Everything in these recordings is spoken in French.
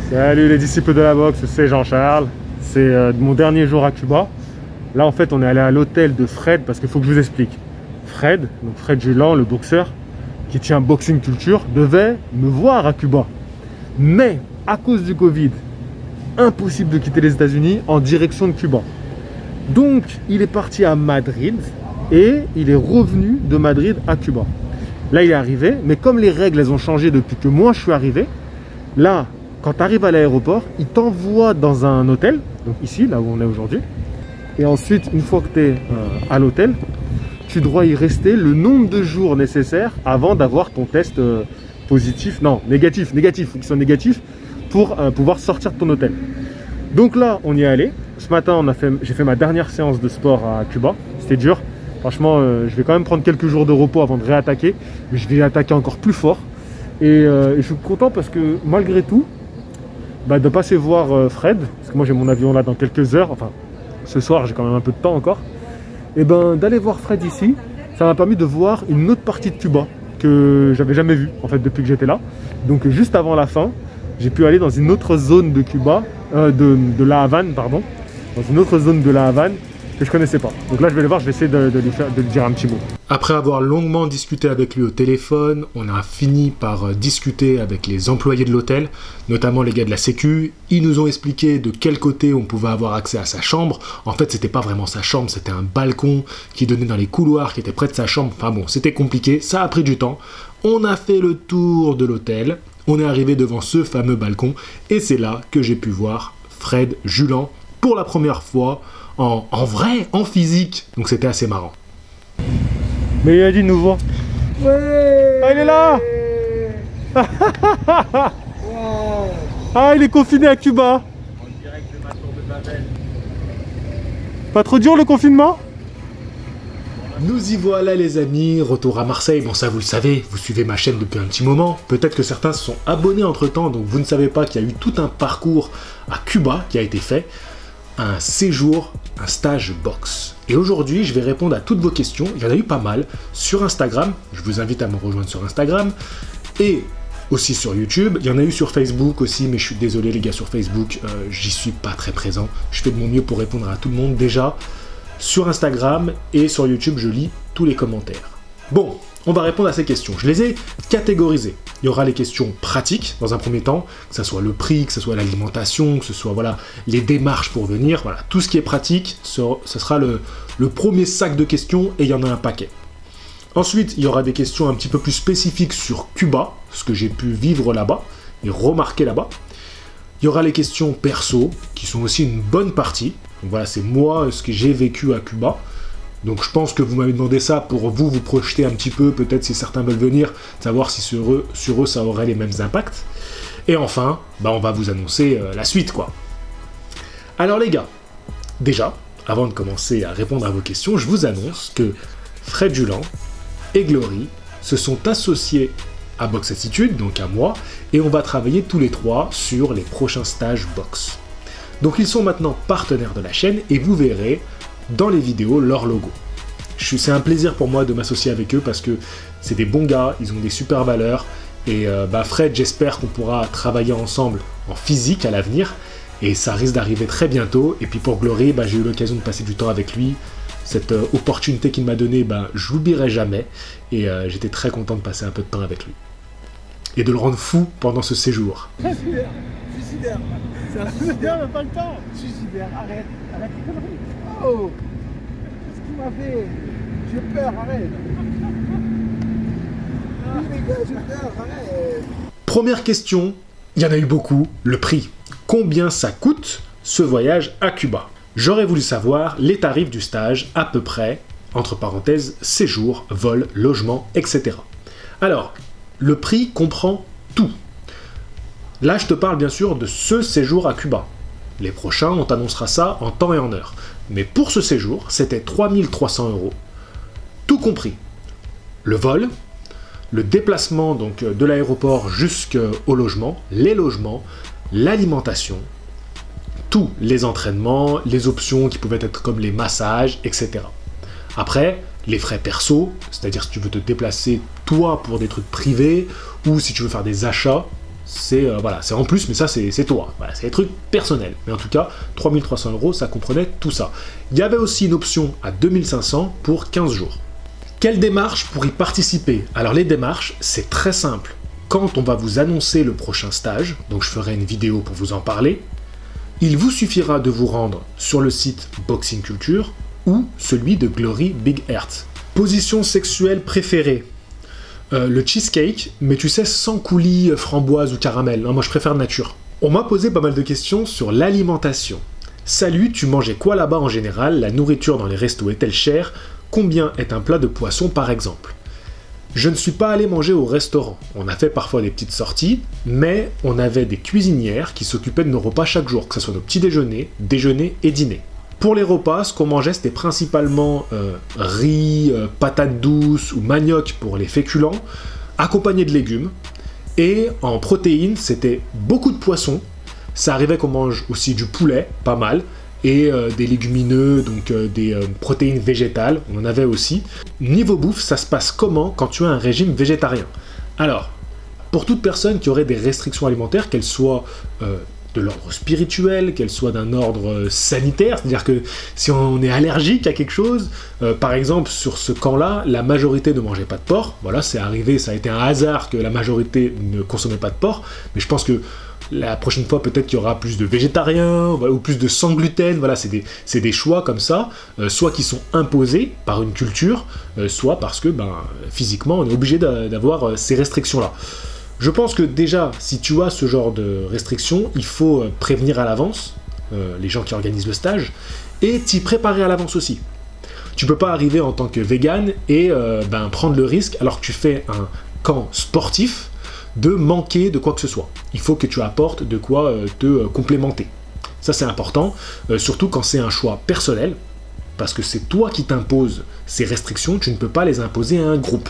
Salut les disciples de la boxe, c'est Jean-Charles. C'est mon dernier jour à Cuba. Là en fait on est allé à l'hôtel de Fred parce qu'il faut que je vous explique. Fred Julan, le boxeur qui tient Boxing Culture, devait me voir à Cuba. Mais à cause du Covid, impossible de quitter les États-Unis en direction de Cuba. Donc il est parti à Madrid et il est revenu de Madrid à Cuba. Là il est arrivé, mais comme les règles elles ont changé depuis que moi je suis arrivé, là quand tu arrives à l'aéroport, il t'envoie dans un hôtel, donc ici, là où on est aujourd'hui. Et ensuite, une fois que tu es à l'hôtel, tu dois y rester le nombre de jours nécessaires avant d'avoir ton test positif, non, négatif, il faut qu'il soit négatif pour pouvoir sortir de ton hôtel. Donc là, on y est allé. Ce matin, j'ai fait ma dernière séance de sport à Cuba. C'était dur. Franchement, je vais quand même prendre quelques jours de repos avant de réattaquer. Mais je vais attaquer encore plus fort. Et je suis content parce que malgré tout, de passer voir Fred, parce que moi j'ai mon avion là dans quelques heures, enfin ce soir j'ai quand même un peu de temps encore, et d'aller voir Fred ici, ça m'a permis de voir une autre partie de Cuba que j'avais jamais vue en fait depuis que j'étais là. Donc juste avant la fin, j'ai pu aller dans une autre zone de Cuba, de La Havane, pardon, dans une autre zone de La Havane que je connaissais pas. Donc là je vais le voir, je vais essayer de lui dire un petit mot. Après avoir longuement discuté avec lui au téléphone, on a fini par discuter avec les employés de l'hôtel, notamment les gars de la sécu. Ils nous ont expliqué de quel côté on pouvait avoir accès à sa chambre. En fait, c'était pas vraiment sa chambre, c'était un balcon qui donnait dans les couloirs qui étaient près de sa chambre. Enfin bon, c'était compliqué, ça a pris du temps. On a fait le tour de l'hôtel, on est arrivé devant ce fameux balcon et c'est là que j'ai pu voir Fred Julan pour la première fois en vrai, en physique. Donc c'était assez marrant. Mais il a dit de nous voir. Ouais. Ah, il est là. Wow. Ah, il est confiné à Cuba. En direct de ma tour de Babel. Pas trop dur le confinement? Nous y voilà les amis, retour à Marseille. Bon ça vous le savez, vous suivez ma chaîne depuis un petit moment. Peut-être que certains se sont abonnés entre temps, donc vous ne savez pas qu'il y a eu tout un parcours à Cuba qui a été fait. Un séjour, un stage boxe. Et aujourd'hui, je vais répondre à toutes vos questions. Il y en a eu pas mal sur Instagram. Je vous invite à me rejoindre sur Instagram. Et aussi sur YouTube. Il y en a eu sur Facebook aussi, mais je suis désolé les gars, sur Facebook, j'y suis pas très présent. Je fais de mon mieux pour répondre à tout le monde déjà. Sur Instagram et sur YouTube, je lis tous les commentaires. Bon, on va répondre à ces questions. Je les ai catégorisées. Il y aura les questions pratiques dans un premier temps, que ce soit le prix, que ce soit l'alimentation, que ce soit voilà, les démarches pour venir. Voilà, tout ce qui est pratique, ce sera le premier sac de questions et il y en a un paquet. Ensuite, il y aura des questions un petit peu plus spécifiques sur Cuba, ce que j'ai pu vivre là-bas et remarquer là-bas. Il y aura les questions perso, qui sont aussi une bonne partie. Donc voilà, c'est moi, ce que j'ai vécu à Cuba. Donc je pense que vous m'avez demandé ça pour vous projeter un petit peu, peut-être si certains veulent venir, savoir si sur eux ça aurait les mêmes impacts. Et enfin, on va vous annoncer la suite quoi. Alors les gars, déjà, avant de commencer à répondre à vos questions, je vous annonce que Fred Julan et Glory se sont associés à Box Attitude, donc à moi, et on va travailler tous les trois sur les prochains stages boxe. Donc ils sont maintenant partenaires de la chaîne et vous verrez dans les vidéos leur logo. C'est un plaisir pour moi de m'associer avec eux parce que c'est des bons gars, ils ont des super valeurs et Fred, j'espère qu'on pourra travailler ensemble en physique à l'avenir et ça risque d'arriver très bientôt. Et puis pour Glory, j'ai eu l'occasion de passer du temps avec lui. Cette opportunité qu'il m'a donnée, je l'oublierai jamais et j'étais très content de passer un peu de temps avec lui et de le rendre fou pendant ce séjour. Suicidaire. Suicidaire. C'est un suicidaire, mais pas le temps. Suicidaire, arrête. Arrête les conneries. Oh, qu'est-ce qu'il m'a fait? J'ai peur, arrête. Oui les gars, j'ai peur, arrête. Première question, il y en a eu beaucoup, le prix. Combien ça coûte ce voyage à Cuba? J'aurais voulu savoir les tarifs du stage à peu près, entre parenthèses, séjour, vol, logement, etc. Alors, le prix comprend tout. Là, je te parle bien sûr de ce séjour à Cuba. Les prochains, on t'annoncera ça en temps et en heure. Mais pour ce séjour, c'était 3 300 €, tout compris. Le vol, le déplacement donc de l'aéroport jusqu'au logement, les logements, l'alimentation, tous les entraînements, les options qui pouvaient être comme les massages, etc. Après, les frais perso, c'est-à-dire si tu veux te déplacer toi pour des trucs privés ou si tu veux faire des achats, c'est voilà, c'est en plus, mais ça c'est toi. Voilà, c'est des trucs personnels. Mais en tout cas, 3300 €, ça comprenait tout ça. Il y avait aussi une option à 2500 pour 15 jours. Quelle démarche pour y participer? Alors les démarches, c'est très simple. Quand on va vous annoncer le prochain stage, donc je ferai une vidéo pour vous en parler, il vous suffira de vous rendre sur le site Boxing Culture ou celui de Glory Big Heart. Position sexuelle préférée? Le cheesecake, mais tu sais, sans coulis, framboise ou caramel. Non, moi je préfère nature. On m'a posé pas mal de questions sur l'alimentation. Salut, tu mangeais quoi là-bas en général? La nourriture dans les restos est-elle chère? Combien est un plat de poisson par exemple? Je ne suis pas allé manger au restaurant. On a fait parfois des petites sorties, mais on avait des cuisinières qui s'occupaient de nos repas chaque jour, que ce soit nos petits déjeuners, déjeuners et dîners. Pour les repas, ce qu'on mangeait, c'était principalement riz, patates douces ou manioc pour les féculents, accompagné de légumes. Et en protéines, c'était beaucoup de poissons. Ça arrivait qu'on mange aussi du poulet, pas mal, et des légumineux, donc des protéines végétales, on en avait aussi. Niveau bouffe, ça se passe comment quand tu as un régime végétarien? Alors, pour toute personne qui aurait des restrictions alimentaires, qu'elles soient de l'ordre spirituel, qu'elle soit d'un ordre sanitaire, c'est-à-dire que si on est allergique à quelque chose, par exemple sur ce camp-là, la majorité ne mangeait pas de porc, voilà, c'est arrivé, ça a été un hasard que la majorité ne consommait pas de porc, mais je pense que la prochaine fois peut-être qu'il y aura plus de végétariens, ou plus de sans gluten, voilà, c'est des choix comme ça, soit qui sont imposés par une culture, soit parce que physiquement on est obligé d'avoir ces restrictions-là. Je pense que déjà, si tu as ce genre de restrictions, il faut prévenir à l'avance les gens qui organisent le stage et t'y préparer à l'avance aussi. Tu peux pas arriver en tant que vegan et prendre le risque, alors que tu fais un camp sportif, de manquer de quoi que ce soit. Il faut que tu apportes de quoi te complémenter. Ça c'est important, surtout quand c'est un choix personnel, parce que c'est toi qui t'imposes ces restrictions, tu ne peux pas les imposer à un groupe.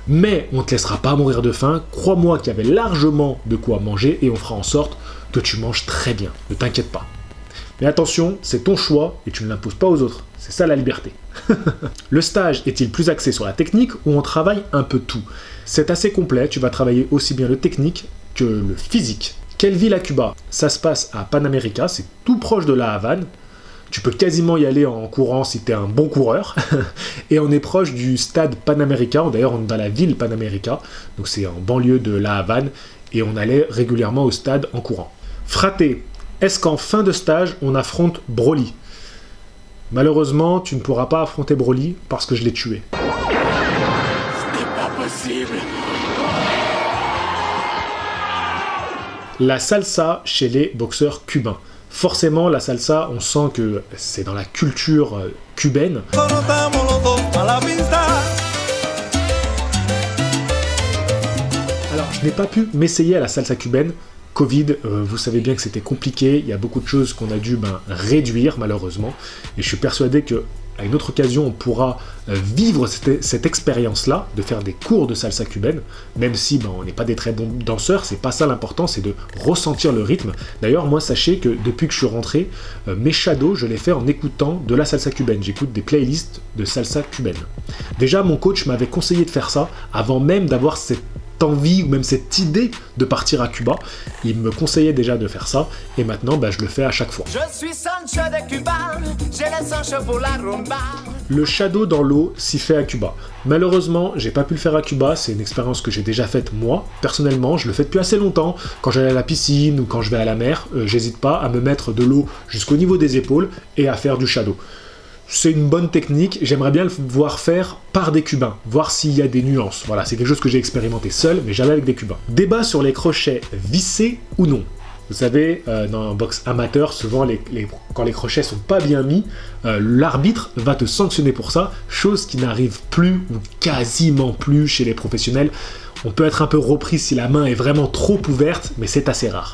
Mais on ne te laissera pas mourir de faim, crois-moi qu'il y avait largement de quoi manger et on fera en sorte que tu manges très bien, ne t'inquiète pas. Mais attention, c'est ton choix et tu ne l'imposes pas aux autres, c'est ça la liberté. Le stage est-il plus axé sur la technique ou on travaille un peu tout? C'est assez complet, tu vas travailler aussi bien le technique que le physique. Quelle ville à Cuba? Ça se passe à Pan America, c'est tout proche de La Havane. Tu peux quasiment y aller en courant si tu es un bon coureur. Et on est proche du stade Pan America. D'ailleurs, on est dans la ville Pan America. Donc c'est en banlieue de La Havane. Et on allait régulièrement au stade en courant. Fraté, est-ce qu'en fin de stage, on affronte Broly? Malheureusement, tu ne pourras pas affronter Broly parce que je l'ai tué. Ce n'est pas possible. La salsa chez les boxeurs cubains. Forcément, la salsa, on sent que c'est dans la culture cubaine. Alors, je n'ai pas pu m'essayer à la salsa cubaine. Covid, vous savez bien que c'était compliqué. Il y a beaucoup de choses qu'on a dû réduire, malheureusement. Et je suis persuadé que à une autre occasion, on pourra vivre cette expérience-là, de faire des cours de salsa cubaine, même si on n'est pas des très bons danseurs, c'est pas ça l'important, c'est de ressentir le rythme. D'ailleurs, moi, sachez que depuis que je suis rentré, mes shadows, je les fais en écoutant de la salsa cubaine. J'écoute des playlists de salsa cubaine. Déjà, mon coach m'avait conseillé de faire ça avant même d'avoir cette envie ou même cette idée de partir à Cuba. Il me conseillait déjà de faire ça et maintenant je le fais à chaque fois. Je suis Sancho de Cuba, j'ai le Sancho pour la rumba. Le shadow dans l'eau s'y fait à Cuba. Malheureusement, j'ai pas pu le faire à Cuba, c'est une expérience que j'ai déjà faite moi. Personnellement, je le fais depuis assez longtemps. Quand j'allais à la piscine ou quand je vais à la mer, j'hésite pas à me mettre de l'eau jusqu'au niveau des épaules et à faire du shadow. C'est une bonne technique, j'aimerais bien le voir faire par des Cubains, voir s'il y a des nuances. Voilà, c'est quelque chose que j'ai expérimenté seul, mais jamais avec des Cubains. Débat sur les crochets vissés ou non. Vous savez, dans un boxe amateur, souvent quand les crochets sont pas bien mis, l'arbitre va te sanctionner pour ça, chose qui n'arrive plus ou quasiment plus chez les professionnels. On peut être un peu repris si la main est vraiment trop ouverte, mais c'est assez rare.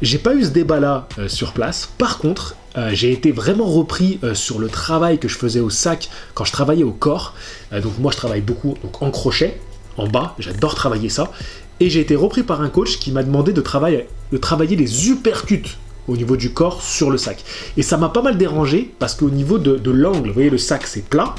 J'ai pas eu ce débat-là sur place, par contre, j'ai été vraiment repris sur le travail que je faisais au sac quand je travaillais au corps. Donc moi je travaille beaucoup en crochet, en bas, j'adore travailler ça. Et j'ai été repris par un coach qui m'a demandé de travailler les uppercuts au niveau du corps sur le sac. Et ça m'a pas mal dérangé parce qu'au niveau de l'angle, vous voyez, le sac c'est plat.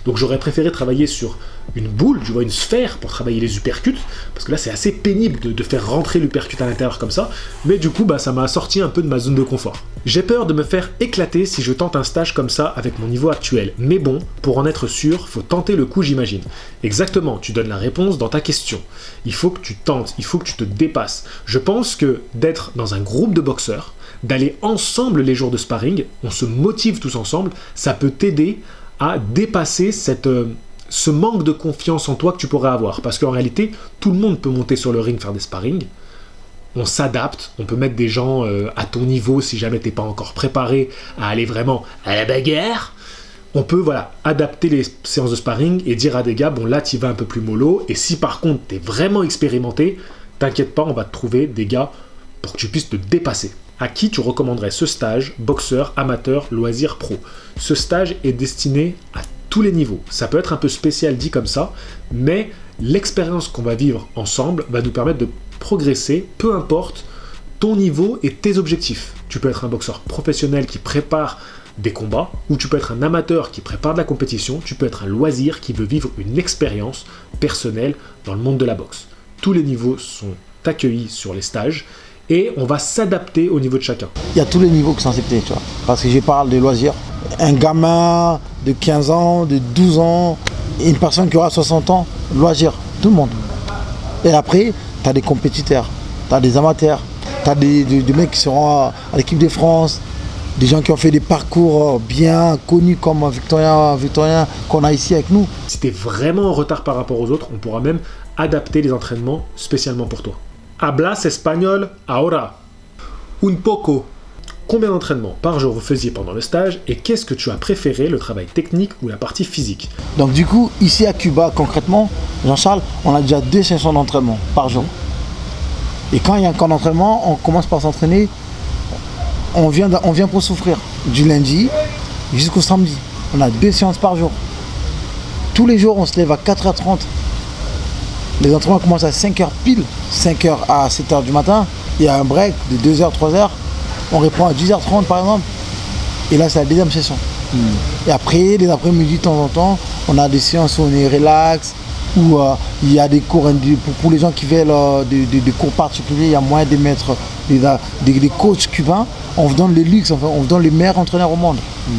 Donc j'aurais préféré travailler sur une boule, tu vois, une sphère pour travailler les uppercuts, parce que là c'est assez pénible de faire rentrer l'uppercut à l'intérieur comme ça, mais du coup bah, ça m'a sorti un peu de ma zone de confort. J'ai peur de me faire éclater si je tente un stage comme ça avec mon niveau actuel, mais bon, pour en être sûr, faut tenter le coup j'imagine. Exactement, tu donnes la réponse dans ta question. Il faut que tu tentes, il faut que tu te dépasses. Je pense que d'être dans un groupe de boxeurs, d'aller ensemble les jours de sparring, on se motive tous ensemble, ça peut t'aider à dépasser ce manque de confiance en toi que tu pourrais avoir. Parce qu'en réalité, tout le monde peut monter sur le ring faire des sparring. On s'adapte, on peut mettre des gens à ton niveau si jamais t'es pas encore préparé à aller vraiment à la bagarre. On peut voilà, adapter les séances de sparring et dire à des gars, bon là tu vas un peu plus mollo, et si par contre t'es vraiment expérimenté, t'inquiète pas, on va te trouver des gars pour que tu puisses te dépasser. À qui tu recommanderais ce stage, boxeur, amateur, loisir, pro? Ce stage est destiné à tous les niveaux. Ça peut être un peu spécial dit comme ça, mais l'expérience qu'on va vivre ensemble va nous permettre de progresser, peu importe ton niveau et tes objectifs. Tu peux être un boxeur professionnel qui prépare des combats, ou tu peux être un amateur qui prépare de la compétition, tu peux être un loisir qui veut vivre une expérience personnelle dans le monde de la boxe. Tous les niveaux sont accueillis sur les stages, et on va s'adapter au niveau de chacun. Il y a tous les niveaux qui sont acceptés, tu vois. Parce que je parle de loisirs. Un gamin de 15 ans, de 12 ans, et une personne qui aura 60 ans, loisirs, tout le monde. Et après, tu as des compétiteurs, tu as des amateurs, tu as des mecs qui seront à l'équipe de France, des gens qui ont fait des parcours bien connus comme Victorien qu'on a ici avec nous. Si tu es vraiment en retard par rapport aux autres, on pourra même adapter les entraînements spécialement pour toi. Hablas espagnol ahora. Un poco. Combien d'entraînements par jour vous faisiez pendant le stage et qu'est-ce que tu as préféré, le travail technique ou la partie physique? Donc du coup, ici à Cuba, concrètement, Jean-Charles, on a déjà 2 sessions d'entraînement par jour. Et quand il y a un camp d'entraînement, on commence par s'entraîner, on vient pour souffrir. Du lundi jusqu'au samedi. On a 2 séances par jour. Tous les jours, on se lève à 4h30. Les entraînements commencent à 5h pile, 5h à 7h du matin. Il y a un break de 2h, 3h. On reprend à 10h30 par exemple. Et là, c'est la deuxième session. Et après, les après-midi, de temps en temps, on a des séances où on est relax, où il y a des cours, pour les gens qui veulent des cours particuliers, il y a moyen de mettre des coachs cubains. On vous donne les luxe, enfin, on vous donne les meilleurs entraîneurs au monde.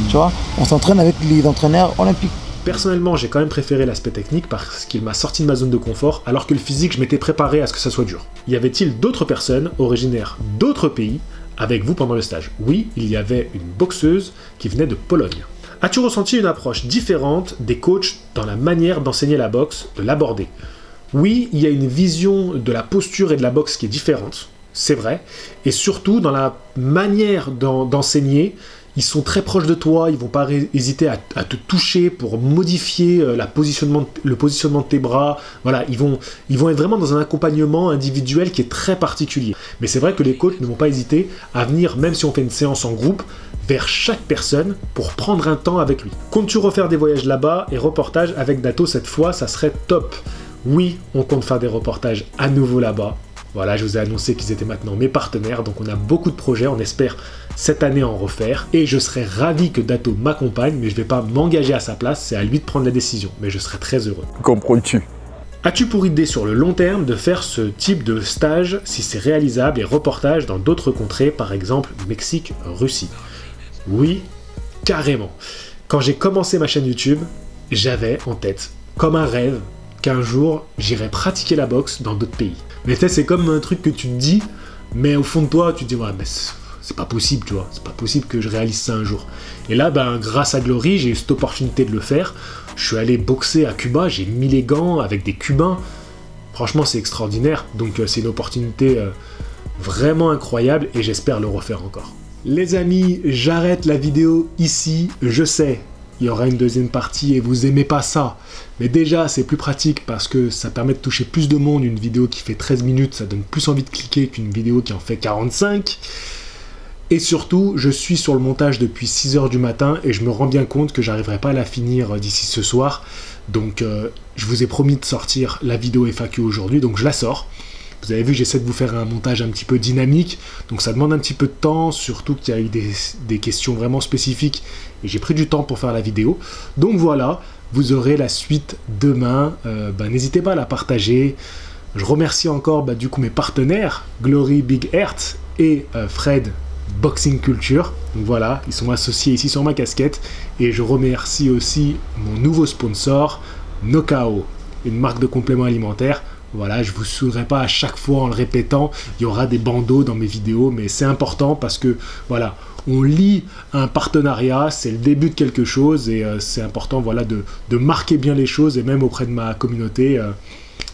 Tu vois, on s'entraîne avec les entraîneurs olympiques. Personnellement, j'ai quand même préféré l'aspect technique parce qu'il m'a sorti de ma zone de confort, alors que le physique, je m'étais préparé à ce que ça soit dur. Y avait-il d'autres personnes originaires d'autres pays avec vous pendant le stage? Oui, il y avait une boxeuse qui venait de Pologne. As-tu ressenti une approche différente des coachs dans la manière d'enseigner la boxe, de l'aborder? Oui, il y a une vision de la posture et de la boxe qui est différente, c'est vrai, et surtout dans la manière d'enseigner. Ils sont très proches de toi, ils vont pas hésiter à te toucher pour modifier le positionnement de tes bras. Voilà, ils vont être vraiment dans un accompagnement individuel qui est très particulier. Mais c'est vrai que les coachs ne vont pas hésiter à venir, même si on fait une séance en groupe, vers chaque personne pour prendre un temps avec lui. Comptes-tu refaire des voyages là-bas et reportages avec Dato cette fois, ça serait top. Oui, on compte faire des reportages à nouveau là-bas. Voilà, je vous ai annoncé qu'ils étaient maintenant mes partenaires, donc on a beaucoup de projets, on espère cette année en refaire, et je serais ravi que Dato m'accompagne, mais je ne vais pas m'engager à sa place, c'est à lui de prendre la décision, mais je serais très heureux. Comprends-tu? As-tu pour idée sur le long terme de faire ce type de stage, si c'est réalisable, et reportage dans d'autres contrées, par exemple Mexique, Russie? Oui, carrément. Quand j'ai commencé ma chaîne YouTube, j'avais en tête, comme un rêve, qu'un jour, j'irais pratiquer la boxe dans d'autres pays. Mais tu sais, c'est comme un truc que tu te dis, mais au fond de toi, tu te dis, ouais, mais c'est pas possible, tu vois, c'est pas possible que je réalise ça un jour. Et là, ben, grâce à Glory, j'ai eu cette opportunité de le faire. Je suis allé boxer à Cuba, j'ai mis les gants avec des Cubains. Franchement, c'est extraordinaire. Donc, c'est une opportunité vraiment incroyable et j'espère le refaire encore. Les amis, j'arrête la vidéo ici. Je sais, il y aura une deuxième partie et vous aimez pas ça. Mais déjà, c'est plus pratique parce que ça permet de toucher plus de monde. Une vidéo qui fait 13 minutes, ça donne plus envie de cliquer qu'une vidéo qui en fait 45. Et surtout, je suis sur le montage depuis 6h du matin et je me rends bien compte que j'arriverai pas à la finir d'ici ce soir. Donc, je vous ai promis de sortir la vidéo FAQ aujourd'hui, donc je la sors. Vous avez vu, j'essaie de vous faire un montage un petit peu dynamique, donc ça demande un petit peu de temps, surtout qu'il y a eu des questions vraiment spécifiques, et j'ai pris du temps pour faire la vidéo. Donc voilà, vous aurez la suite demain, n'hésitez pas à la partager. Je remercie encore du coup mes partenaires, Glory Big Heart et Fred Boxing Culture. Donc voilà, ils sont associés ici sur ma casquette. Et je remercie aussi mon nouveau sponsor, Nokao, une marque de compléments alimentaires. Voilà, je ne vous saoulerai pas à chaque fois en le répétant, il y aura des bandeaux dans mes vidéos, mais c'est important parce que, voilà, on lit un partenariat, c'est le début de quelque chose, et c'est important, voilà, de marquer bien les choses, et même auprès de ma communauté,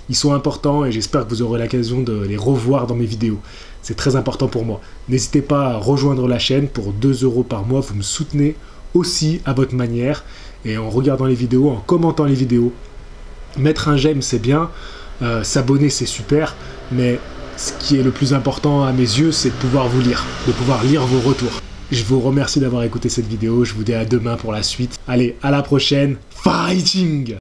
ils sont importants, et j'espère que vous aurez l'occasion de les revoir dans mes vidéos. C'est très important pour moi. N'hésitez pas à rejoindre la chaîne pour 2 € par mois, vous me soutenez aussi à votre manière, et en regardant les vidéos, en commentant les vidéos. Mettre un j'aime, c'est bien. S'abonner, c'est super, mais ce qui est le plus important à mes yeux, c'est de pouvoir vous lire, de pouvoir lire vos retours. Je vous remercie d'avoir écouté cette vidéo, je vous dis à demain pour la suite. Allez, à la prochaine, fighting!